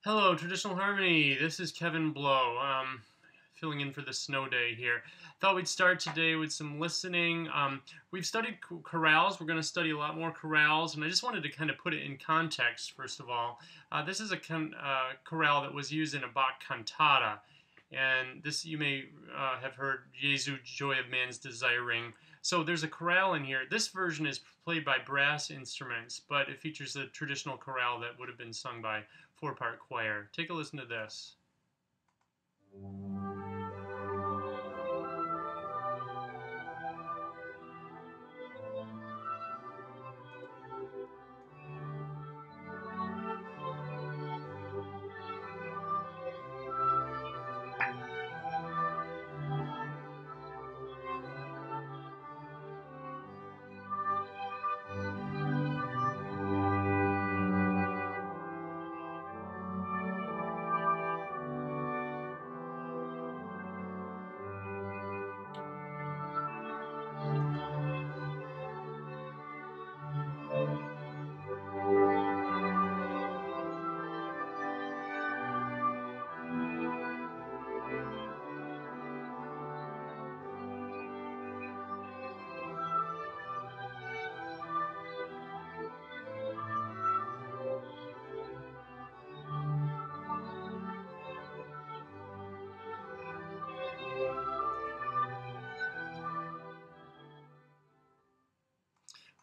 Hello, Traditional Harmony. This is Kevin Blow, filling in for the snow day here. Thought we'd start today with some listening. We've studied chorales. We're going to study a lot more chorales, and I just wanted to kind of put it in context, first of all. This is a chorale that was used in a Bach cantata, and this you may have heard, Jesu, joy of man's desiring. So there's a chorale in here. This version is played by brass instruments, but it features a traditional chorale that would have been sung by four-part choir. Take a listen to this.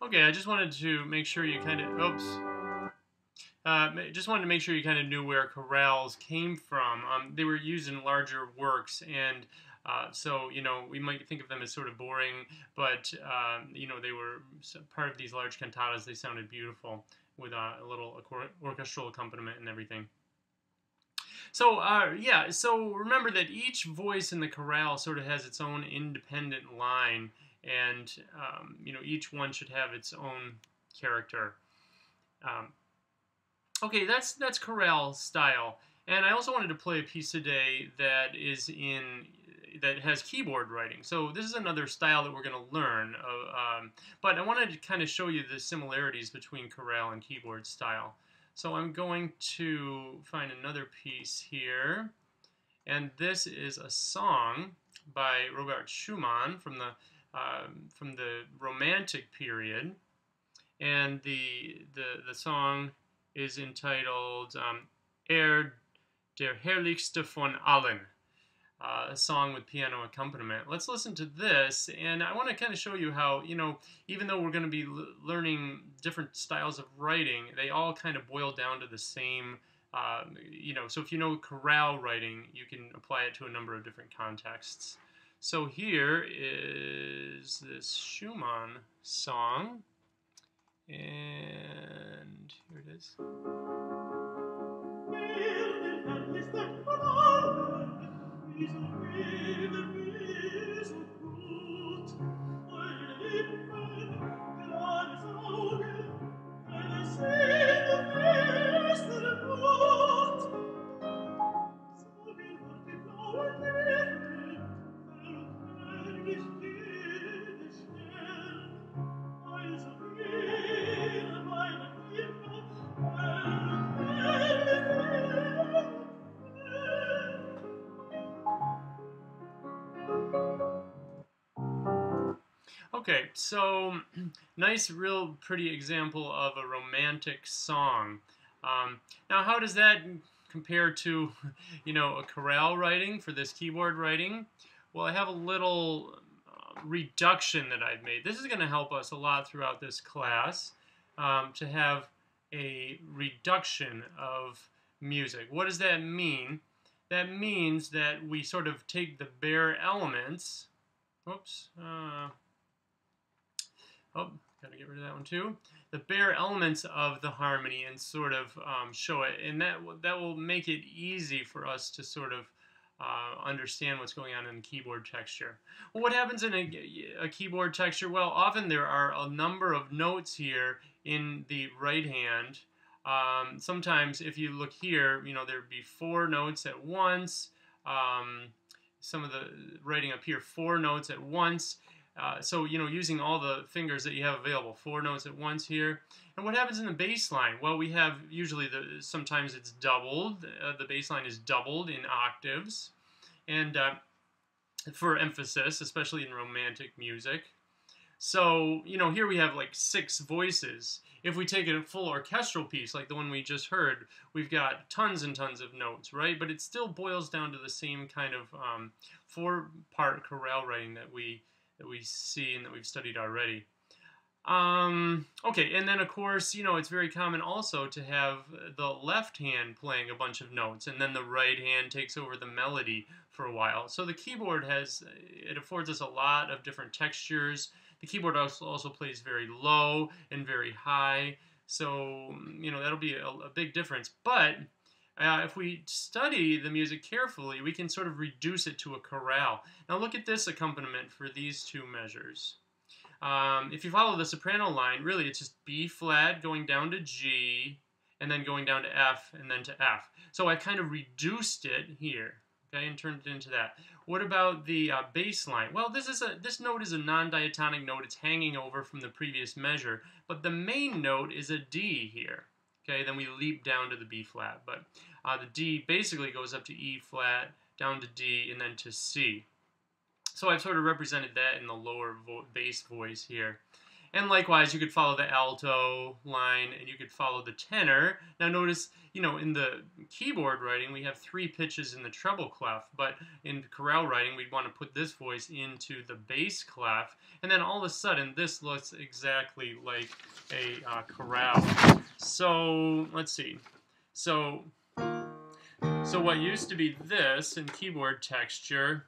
Okay, I just wanted to make sure you kind of, just wanted to make sure you kind of knew where chorales came from. They were used in larger works, and so, we might think of them as sort of boring, but, they were part of these large cantatas. They sounded beautiful with a little orchestral accompaniment and everything. So, so remember that each voice in the chorale sort of has its own independent line, and, each one should have its own character. Okay, that's chorale style. And I also wanted to play a piece today that has keyboard writing. So this is another style that we're going to learn. But I wanted to kind of show you the similarities between chorale and keyboard style. So I'm going to find another piece here. And this is a song by Robert Schumann from the Romantic period. And the song is entitled Er der Herrlichste von allen, a song with piano accompaniment. Let's listen to this, and I want to kind of show you how, even though we're going to be learning different styles of writing, they all kind of boil down to the same, so if you know chorale writing, you can apply it to a number of different contexts. So here is this Schumann song. And here it is. Okay, so nice, real pretty example of a romantic song. Now, how does that compare to, a chorale writing for this keyboard writing? Well, I have a little reduction that I've made. This is going to help us a lot throughout this class to have a reduction of music. What does that mean? That means that we sort of take the bare elements. Oops. Gotta get rid of that one too. The bare elements of the harmony and sort of show it, and that will make it easy for us to sort of understand what's going on in the keyboard texture. Well, what happens in a keyboard texture? Well, often there are a number of notes here in the right hand. Sometimes, if you look here, there'd be 4 notes at once. Some of the writing up here, 4 notes at once. So, using all the fingers that you have available, 4 notes at once here. And what happens in the bass line? Well, we have usually, sometimes it's doubled. The bass line is doubled in octaves. And for emphasis, especially in romantic music. So, here we have like 6 voices. If we take a full orchestral piece, like the one we just heard, we've got tons and tons of notes, right? But it still boils down to the same kind of 4-part chorale writing that we see and that we've studied already. Okay, and then of course, it's very common also to have the left hand playing a bunch of notes, and then the right hand takes over the melody for a while. So the keyboard it affords us a lot of different textures. The keyboard also plays very low and very high, so that'll be a big difference. But if we study the music carefully, we can sort of reduce it to a chorale. Now look at this accompaniment for these 2 measures. If you follow the soprano line, really it's just B flat going down to G, and then going down to F, and then to F. So I kind of reduced it here, okay, and turned it into that. What about the bass line? Well, this note is a non-diatonic note. It's hanging over from the previous measure, but the main note is a D here. Okay, then we leap down to the B flat, but the D basically goes up to E flat, down to D, and then to C. So I've sort of represented that in the lower bass voice here. And likewise, you could follow the alto line, and you could follow the tenor. Now notice, in the keyboard writing, we have 3 pitches in the treble clef, but in chorale writing, we'd want to put this voice into the bass clef, and then all of a sudden, this looks exactly like a chorale. So, let's see. So what used to be this in keyboard texture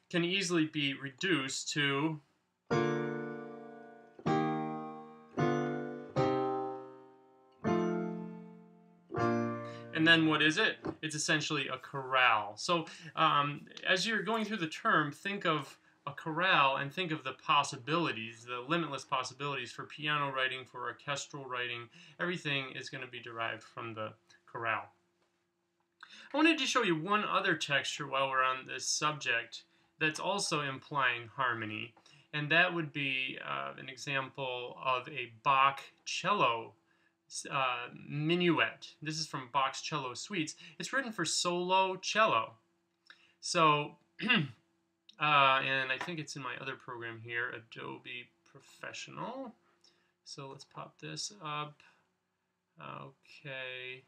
can easily be reduced to and then what is it? It's essentially a chorale. So as you're going through the term, think of a chorale and think of the possibilities, the limitless possibilities for piano writing, for orchestral writing. Everything is going to be derived from the chorale. I wanted to show you one other texture while we're on this subject that's also implying harmony, and that would be an example of a Bach cello minuet. This is from Bach's Cello Suites. It's written for solo cello. So, and I think it's in my other program here, Adobe Professional. So let's pop this up. Okay.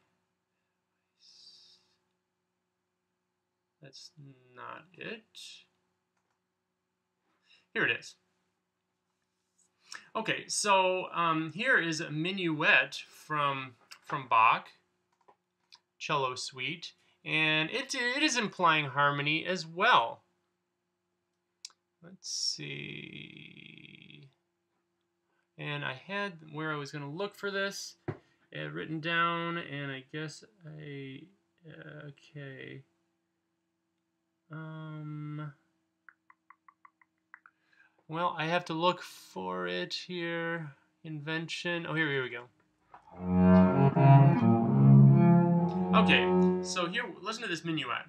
That's not it. Here it is. Okay, so here is a minuet from Bach, Cello Suite, and it is implying harmony as well. Let's see. And I had where I was going to look for this written down, and I guess okay. Well, I have to look for it here. Invention. Oh, here we go. Okay, so here, listen to this minuet.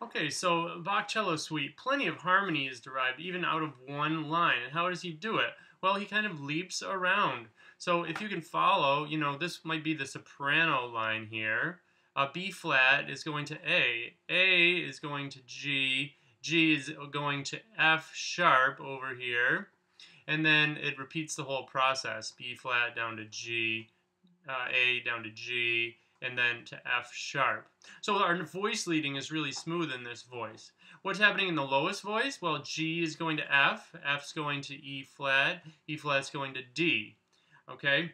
Okay, so Bach cello suite, plenty of harmony is derived even out of one line. And how does he do it? Well, he kind of leaps around. So if you can follow, you know, this might be the soprano line here. B flat is going to A is going to G is going to F sharp over here, and then it repeats the whole process. B flat down to G, A down to G, and then to F sharp. So our voice leading is really smooth in this voice. What's happening in the lowest voice? Well, G is going to F, F's going to E flat's going to D. Okay?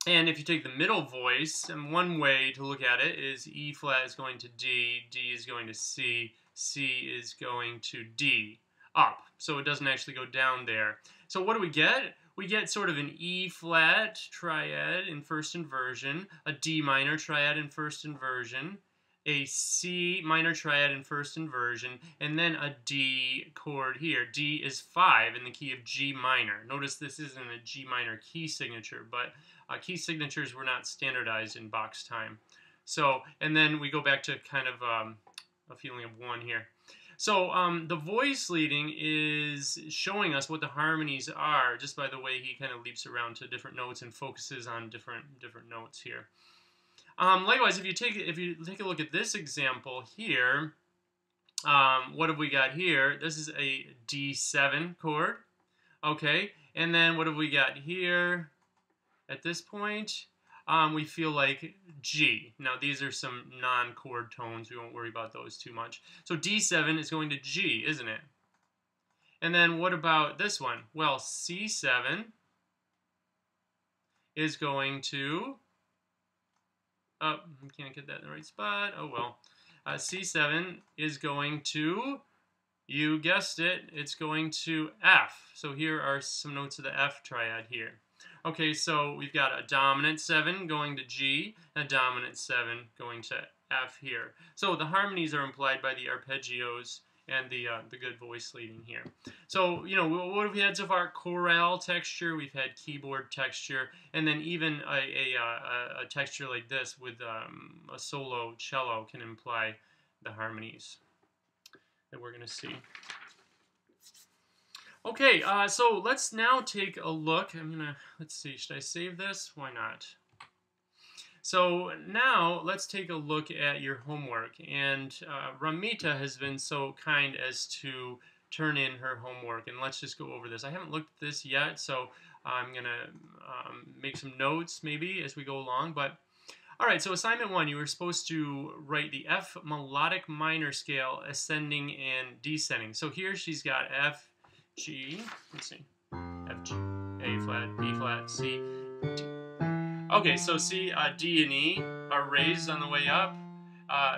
And if you take the middle voice, and one way to look at it is E flat is going to D, D is going to C, C is going to D, up. So it doesn't actually go down there. So what do we get? We get sort of an E flat triad in first inversion, a D minor triad in first inversion, a C minor triad in first inversion, and then a D chord here. D is 5 in the key of G minor. Notice this isn't a G minor key signature, but key signatures were not standardized in Bach's time. So, and then we go back to kind of a feeling of 1 here. So the voice leading is showing us what the harmonies are just by the way he kind of leaps around to different notes and focuses on different notes here. Likewise, if you take a look at this example here, what have we got here? This is a D7 chord, okay, and then what have we got here? At this point, we feel like G. Now these are some non-chord tones. We won't worry about those too much. So D7 is going to G, isn't it? And then what about this one? Well, C7 is going to, oh, I can't get that in the right spot. Oh well. C7 is going to, you guessed it, it's going to F. So here are some notes of the F triad here. Okay, so we've got a dominant 7 going to G, and a dominant 7 going to F here. So the harmonies are implied by the arpeggios and the good voice leading here. So, you know, what have we had so far? Choral texture, we've had keyboard texture, and then even a texture like this with a solo cello can imply the harmonies that we're going to see. Okay, so let's now take a look. Let's see, should I save this? Why not? So now let's take a look at your homework. And Ramita has been so kind as to turn in her homework. And let's just go over this. I haven't looked at this yet, so I'm going to make some notes maybe as we go along. But all right, so assignment 1, you were supposed to write the F melodic minor scale ascending and descending. So here she's got F, G, let's see, F, G, A flat, B flat, C, D. Okay, so C, D, and E are raised on the way up.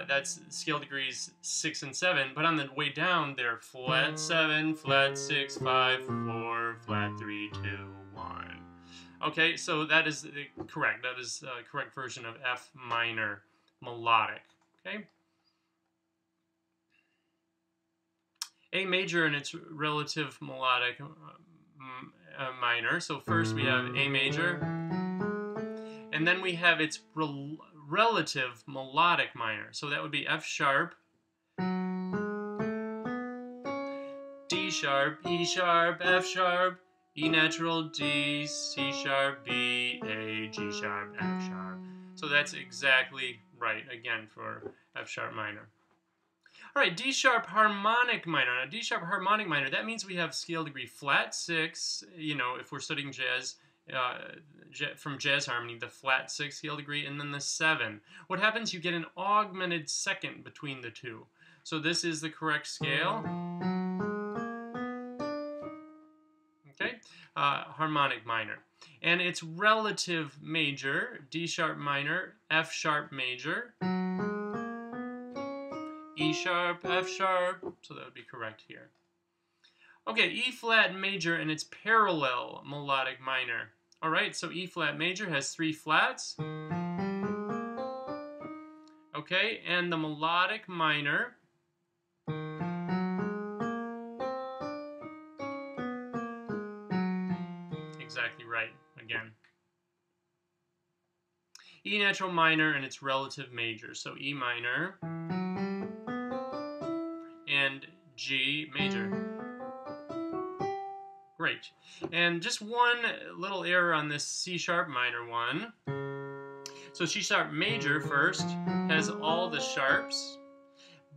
That's scale degrees 6 and 7, but on the way down, they're flat 7, flat 6, 5, 4, flat 3, 2, 1. Okay, so that is correct. That is the correct version of F minor melodic. Okay. A major and its relative melodic minor. So first we have A major, and then we have its relative melodic minor. So that would be F sharp, D sharp, E sharp, F sharp, E natural, D, C sharp, B, A, G sharp, F sharp. So that's exactly right, again, for F sharp minor. All right, D sharp harmonic minor. Now, D sharp harmonic minor, that means we have scale degree flat 6, you know, if we're studying jazz, from jazz harmony, the flat 6 scale degree, and then the 7. What happens? You get an augmented second between the two. So this is the correct scale. Okay, harmonic minor. And its relative major, D sharp minor, F sharp major, E sharp, F sharp, so that would be correct here. Okay, E flat major and its parallel melodic minor. All right, so E flat major has 3 flats. Okay, and the melodic minor exactly right again. E natural minor and its relative major. So E minor, and G major. Great. And just one little error on this C sharp minor one. So C sharp major first has all the sharps,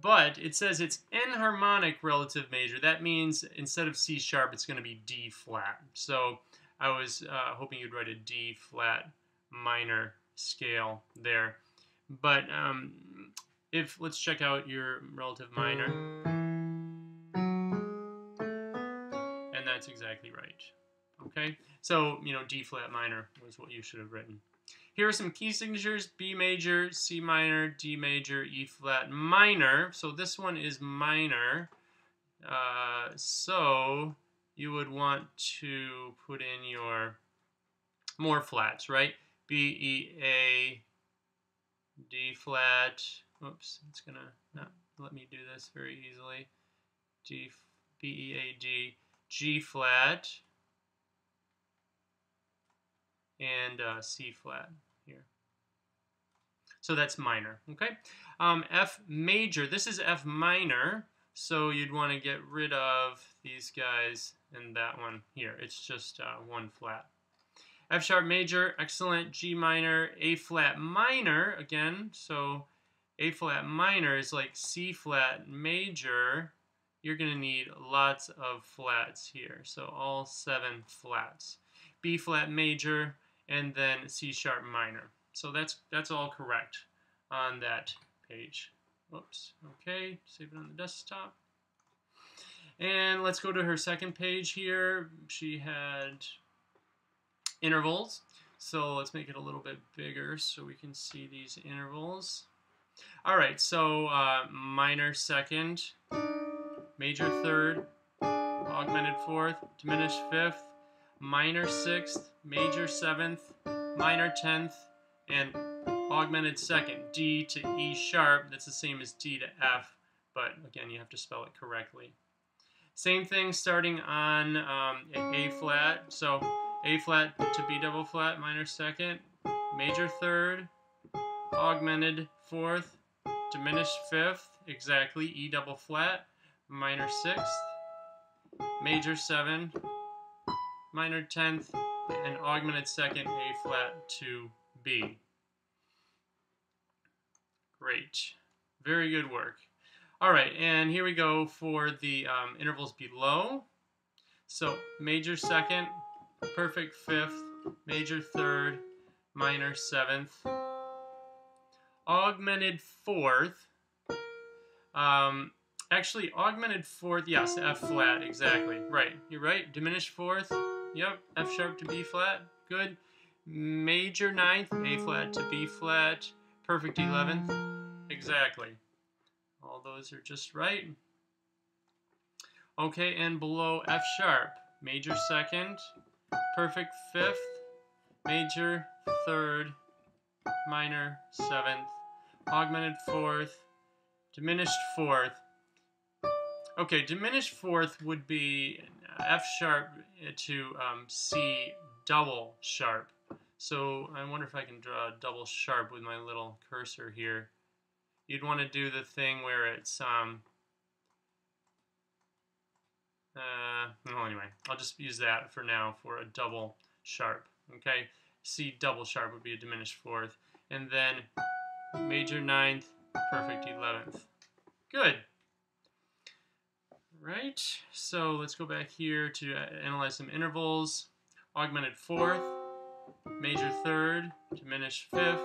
but it says it's enharmonic relative major. That means instead of C sharp, it's going to be D flat. So I was hoping you'd write a D flat minor scale there. But let's check out your relative minor. And that's exactly right. Okay, so D flat minor was what you should have written. Here are some key signatures: B major, C minor, D major, E flat minor. So this one is minor. So you would want to put in your more flats, right? B, E, A, D flat. Oops, it's gonna not let me do this very easily. B, E, A, D, G flat, and C flat here. So that's minor, okay? F major, this is F minor, so you'd want to get rid of these guys and that one here. It's just one flat. F sharp major, excellent. G minor, A flat minor, again, so A flat minor is like C flat major. You're going to need lots of flats here, so all 7 flats. B flat major, and then C sharp minor. So that's all correct on that page. Whoops. Okay, save it on the desktop. And let's go to her second page here. She had intervals. So let's make it a little bit bigger so we can see these intervals. All right, so minor second, major third, augmented fourth, diminished fifth, minor sixth, major seventh, minor 10th, and augmented second, D to E sharp. That's the same as D to F, but again, you have to spell it correctly. Same thing starting on A flat. So A flat to B double flat, minor second, major third, augmented fourth, diminished fifth, exactly, E double flat, minor sixth, major 7, minor 10th, and augmented second, A flat to B. Great. Very good work. All right, and here we go for the intervals below. So major second, perfect fifth, major third, minor 7th, augmented fourth. Actually, augmented fourth, yes, F flat, exactly. Right, you're right. Diminished fourth, yep, F sharp to B flat, good. Major 9th, A flat to B flat, perfect 11th, exactly. All those are just right. Okay, and below F sharp, major second, perfect fifth, major third, minor 7th, augmented fourth, diminished fourth. Okay, diminished fourth would be F sharp to C double sharp. So I wonder if I can draw a double sharp with my little cursor here. You'd want to do the thing where it's well, anyway, I'll just use that for now for a double sharp. Okay, C double sharp would be a diminished fourth, and then major 9th, perfect 11th. Good. Right. So let's go back here to analyze some intervals. Augmented fourth, major third, diminished fifth,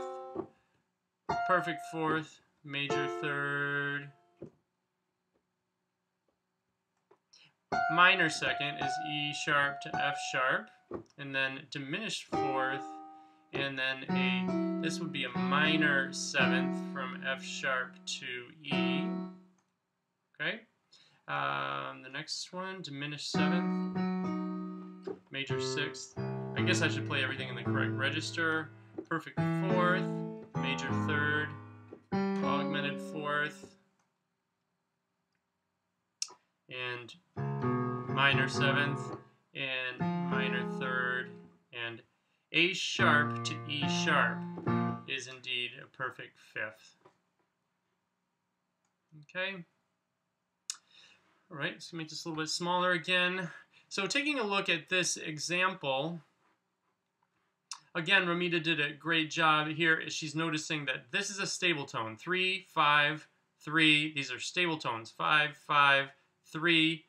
perfect fourth, major third. Minor second is E sharp to F sharp, and then diminished fourth, and then this would be a minor 7th from F sharp to E. Okay. The next one, diminished 7th, major 6th. I guess I should play everything in the correct register. Perfect 4th, major 3rd, augmented 4th, and minor 7th, and minor 3rd, and A sharp to E sharp is indeed a perfect 5th. Okay. All right, let's make this a little bit smaller again. So taking a look at this example, again, Ramita did a great job here. She's noticing that this is a stable tone. 3, 5, 3. These are stable tones. 5, 5, 3.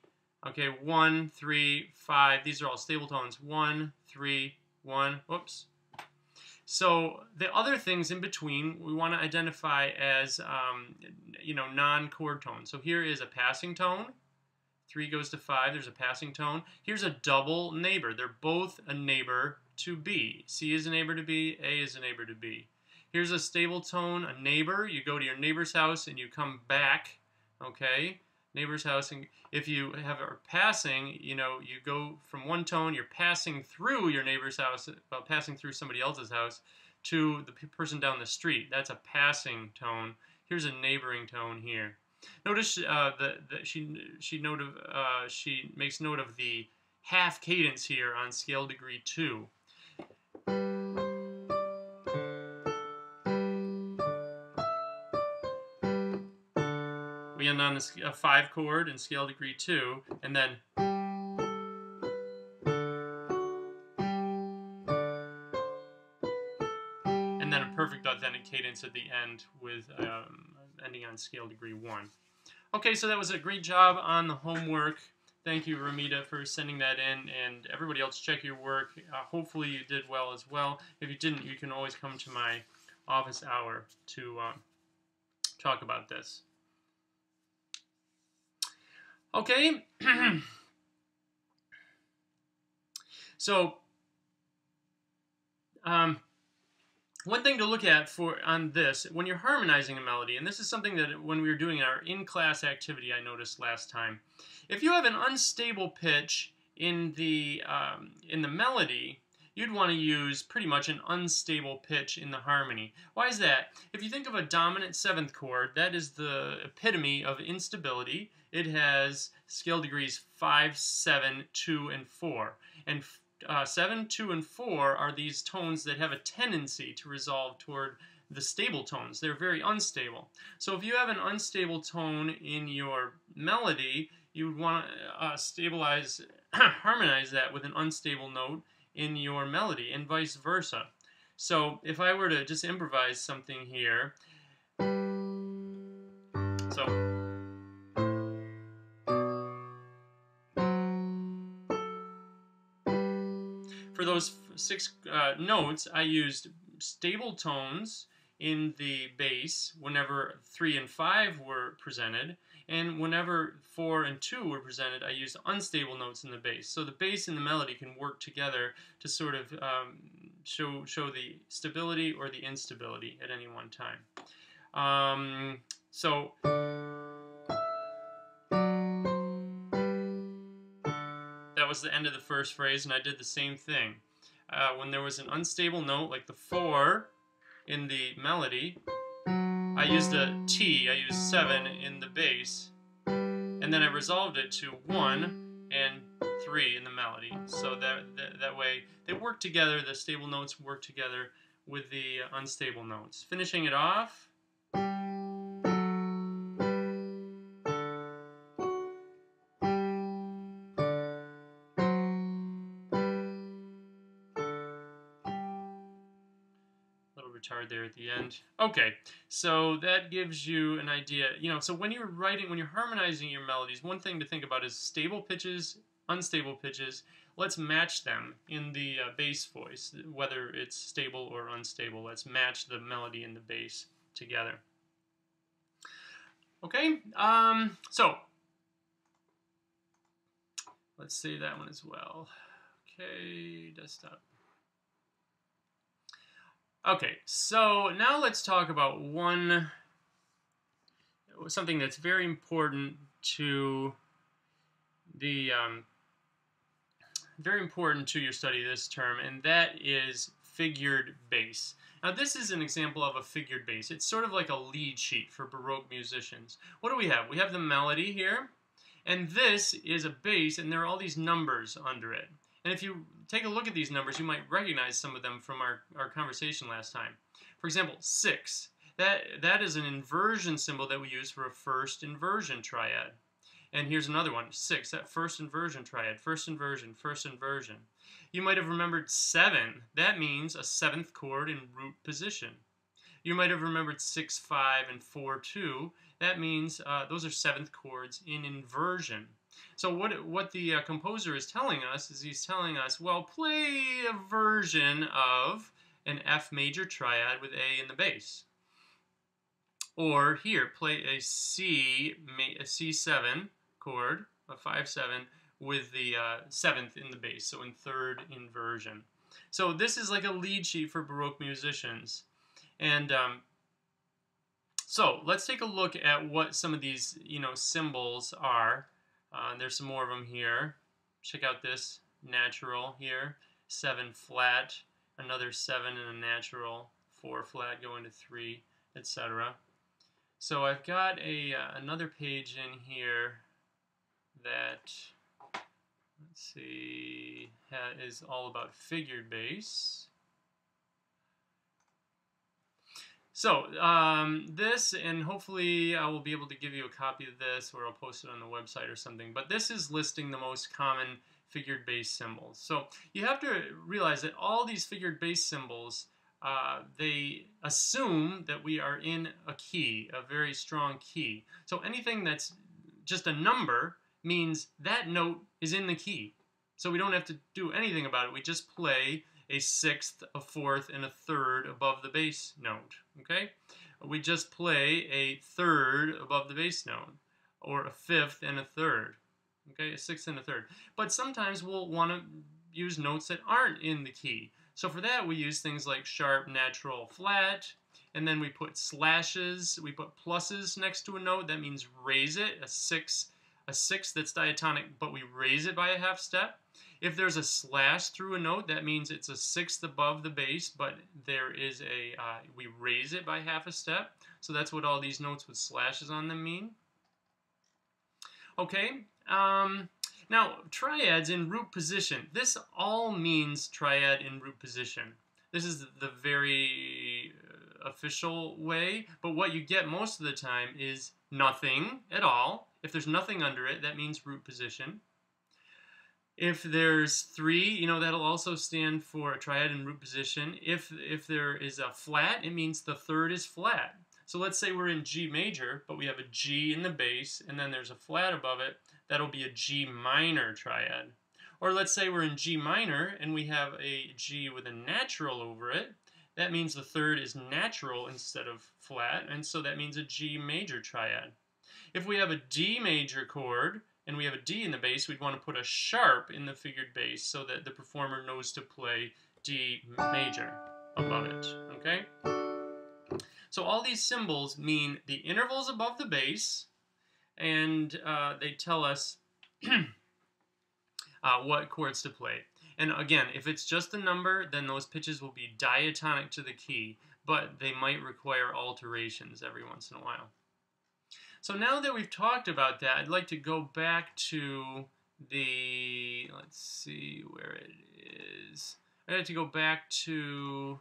Okay, 1, 3, 5. These are all stable tones. 1, 3, 1. Whoops. So the other things in between we want to identify as, non-chord tones. So here is a passing tone. 3 goes to 5. There's a passing tone. Here's a double neighbor. They're both a neighbor to B. C is a neighbor to B. A is a neighbor to B. Here's a stable tone, a neighbor. You go to your neighbor's house and you come back. Okay, neighbor's house. And if you have a passing, you go from one tone. You're passing through your neighbor's house, passing through somebody else's house, to the person down the street. That's a passing tone. Here's a neighboring tone here. Notice she makes note of the half cadence here on scale degree 2. We end on a 5 chord in scale degree 2, and then a perfect authentic cadence at the end with ending on scale degree 1. Okay, so that was a great job on the homework. Thank you, Ramita, for sending that in, and everybody else, check your work. Hopefully you did well as well. If you didn't, you can always come to my office hour to talk about this. Okay, so one thing to look at on this, when you're harmonizing a melody, and this is something that when we were doing our in-class activity I noticed last time, if you have an unstable pitch in the melody, you'd want to use pretty much an unstable pitch in the harmony. Why is that? If you think of a dominant 7th chord, that is the epitome of instability. It has scale degrees 5, 7, 2, and 4. And 7, 2, and 4 are these tones that have a tendency to resolve toward the stable tones. They're very unstable. So if you have an unstable tone in your melody, you would want to harmonize that with an unstable note in your melody, and vice versa. So if I were to just improvise something here, for those 6 notes, I used stable tones in the bass whenever 3 and 5 were presented, and whenever 4 and 2 were presented, I used unstable notes in the bass. So the bass and the melody can work together to sort of show the stability or the instability at any one time. So that was the end of the first phrase, and I did the same thing. When there was an unstable note, like the 4 in the melody, I used a T, I used 7 in the bass, and then I resolved it to 1 and 3 in the melody. So that way they work together, the stable notes work together with the unstable notes. Finishing it off. Retard there at the end. Okay, so that gives you an idea. So when you're harmonizing your melodies, one thing to think about is stable pitches, unstable pitches. Let's match them in the bass voice, whether it's stable or unstable. Let's match the melody and the bass together. Okay, so let's save that one as well. Okay, desktop. Okay, so now let's talk about something that's very important to your study this term, and that is figured bass. Now this is an example of a figured bass. It's sort of like a lead sheet for Baroque musicians. What do we have? We have the melody here, and this is a bass, and there are all these numbers under it. And if you take a look at these numbers, you might recognize some of them from our conversation last time. For example, 6. That is an inversion symbol that we use for a first inversion triad. And here's another one, 6, that first inversion triad, first inversion, first inversion. You might have remembered 7. That means a 7th chord in root position. You might have remembered 6, 5, and 4, 2. That means those are 7th chords in inversion. So what the composer is telling us is he's telling us, well, play a version of an F major triad with A in the bass. Or here, play a C7 chord, a 5-7, with the 7th in the bass, so in third inversion. So this is like a lead sheet for Baroque musicians. And so let's take a look at what some of these, symbols are. There's some more of them here. Check out this natural here, 7 flat, another 7 in a natural, 4 flat going to 3, etc. So I've got another page in here that, let's see, is all about figured bass. So this, and hopefully I will be able to give you a copy of this, or I'll post it on the website or something, but this is listing the most common figured bass symbols. So you have to realize that all these figured bass symbols, they assume that we are in a key, a very strong key. So anything that's just a number means that note is in the key. So we don't have to do anything about it. We just play a 6th, a 4th, and a 3rd above the bass note. Okay? We just play a 3rd above the bass note, or a 5th and a 3rd. Okay? A 6th and a 3rd. But sometimes we'll want to use notes that aren't in the key. So for that, we use things like sharp, natural, flat, and then we put slashes, we put pluses next to a note. That means raise it, a six that's diatonic, but we raise it by a half step. If there's a slash through a note, that means it's a 6th above the bass, but there is we raise it by half a step. So that's what all these notes with slashes on them mean. Okay. Now, triads in root position. This all means triad in root position. This is the very official way, but what you get most of the time is nothing at all. If there's nothing under it, that means root position. If there's 3, that'll also stand for a triad in root position. If there is a flat, it means the 3rd is flat. So let's say we're in G major, but we have a G in the bass, and then there's a flat above it. That'll be a G minor triad. Or let's say we're in G minor, and we have a G with a natural over it. That means the 3rd is natural instead of flat, and so that means a G major triad. If we have a D major chord, and we have a D in the bass, we'd want to put a sharp in the figured bass so that the performer knows to play D major above it, okay? So all these symbols mean the intervals above the bass, and they tell us what chords to play. And again, if it's just a number, then those pitches will be diatonic to the key, but they might require alterations every once in a while. So now that we've talked about that, I'd like to go back to the, let's see where it is. I'd like to go back to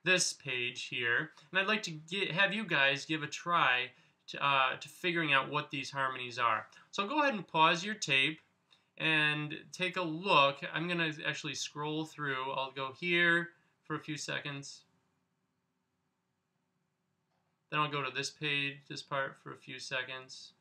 this page here, and I'd like to have you guys give a try to figuring out what these harmonies are. So go ahead and pause your tape and take a look. I'm going to actually scroll through. I'll go here for a few seconds. Then I'll go to this page, this part, for a few seconds.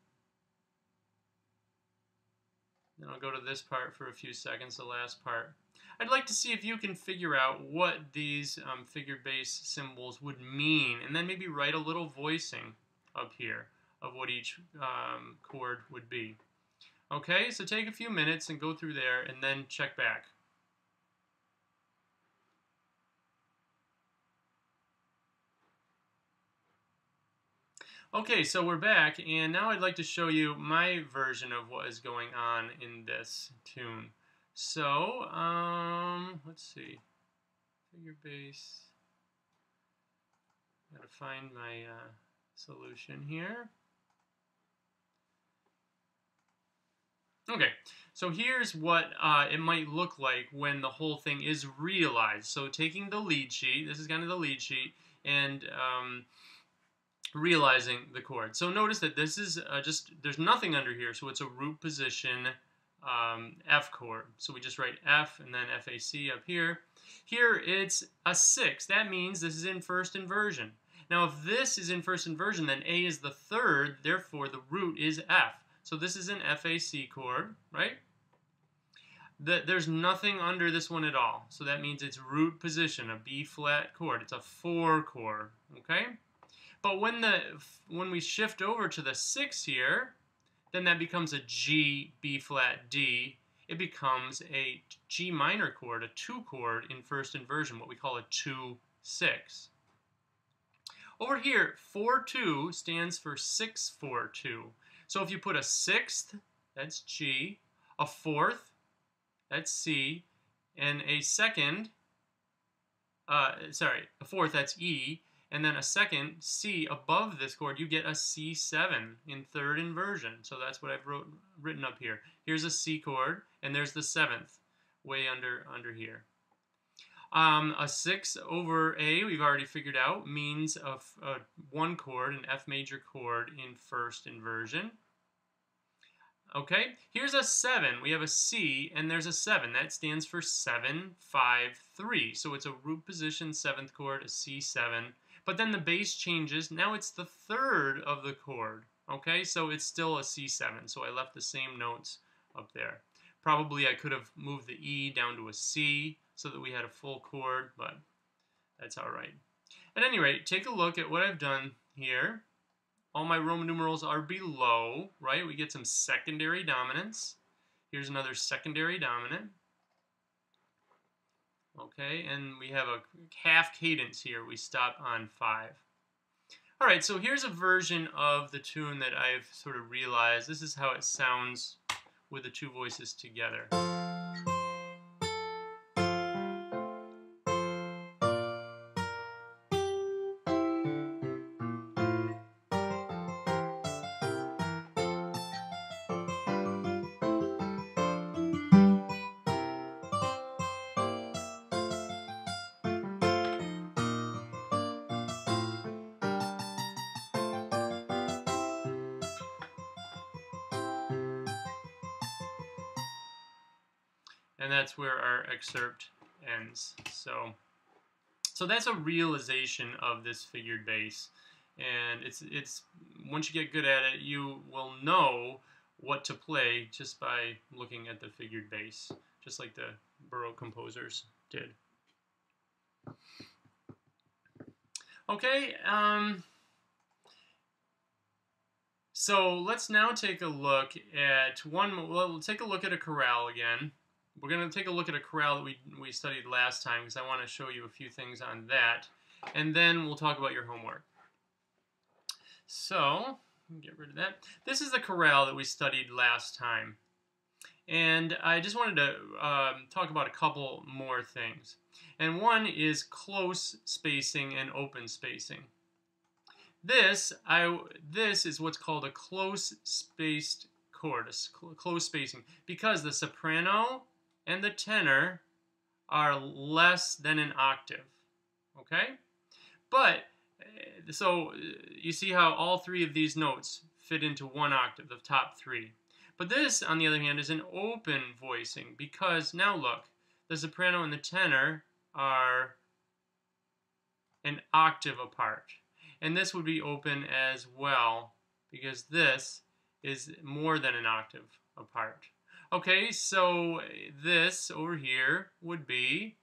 Then I'll go to this part for a few seconds, the last part. I'd like to see if you can figure out what these figured bass symbols would mean, and then maybe write a little voicing up here of what each chord would be. Okay, so take a few minutes and go through there, and then check back. Okay, so we're back, and now I'd like to show you my version of what is going on in this tune. So, let's see. Figure bass. Gotta find my solution here. Okay, so here's what it might look like when the whole thing is realized. So taking the lead sheet, this is kind of the lead sheet, and realizing the chord. So notice that this is there's nothing under here, so it's a root position F chord. So we just write F and then FAC up here. Here it's a 6. That means this is in first inversion. Now if this is in first inversion, then A is the third, therefore the root is F. So this is an FAC chord, right? There's nothing under this one at all. So that means it's root position, a B flat chord. It's a 4 chord, okay? But when we shift over to the 6 here, then that becomes a G, B flat, D. It becomes a G minor chord, a 2 chord in first inversion, what we call a 2-6. Over here, 4-2 stands for 6-4-2. So if you put a 6th, that's G, a 4th, that's C, and a second, a 4th, that's E, and then a second C above this chord, you get a C7 in third inversion. So that's what I've written up here. Here's a C chord, and there's the 7th way under here. A 6 over A, we've already figured out, means a 1 chord, an F major chord in first inversion. Okay, here's a 7. We have a C, and there's a 7. That stands for 7-5-3. So it's a root position 7th chord, a C7. But then the bass changes. Now it's the third of the chord. Okay, so it's still a C7. So I left the same notes up there. Probably I could have moved the E down to a C so that we had a full chord, but that's all right. At any rate, take a look at what I've done here. All my Roman numerals are below, right? We get some secondary dominants. Here's another secondary dominant. Okay, and we have a half cadence here. We stop on 5. All right, so here's a version of the tune that I've sort of realized. This is how it sounds with the two voices together. And that's where our excerpt ends. So that's a realization of this figured bass. And it's once you get good at it, you will know what to play just by looking at the figured bass, just like the Baroque composers did. Okay, so let's now take a look at we'll take a look at a chorale again. We're going to take a look at a chorale that we studied last time because I want to show you a few things on that. And then we'll talk about your homework. So, get rid of that. This is the chorale that we studied last time. And I just wanted to talk about a couple more things. And one is close spacing and open spacing. This is what's called a close-spaced chord, close spacing, because the soprano and the tenor are less than an octave, okay? But, so you see how all three of these notes fit into one octave, the top three. But this, on the other hand, is an open voicing, because now look, the soprano and the tenor are an octave apart. And this would be open as well, because this is more than an octave apart. Okay, so this over here would be,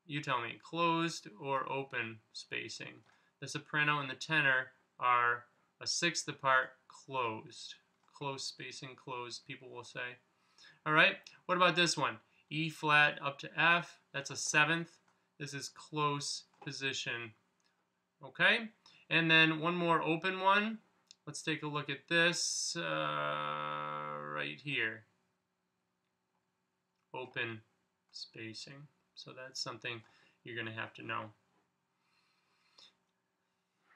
you tell me, closed or open spacing. The soprano and the tenor are a sixth apart, closed. Close spacing, closed, people will say. All right, what about this one? E flat up to F, that's a seventh. This is close position. Okay, and then one more open one. Let's take a look at this right here. Open spacing. So that's something you're going to have to know.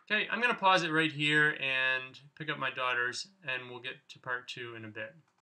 Okay, I'm going to pause it right here and pick up my daughters, and we'll get to part 2 in a bit.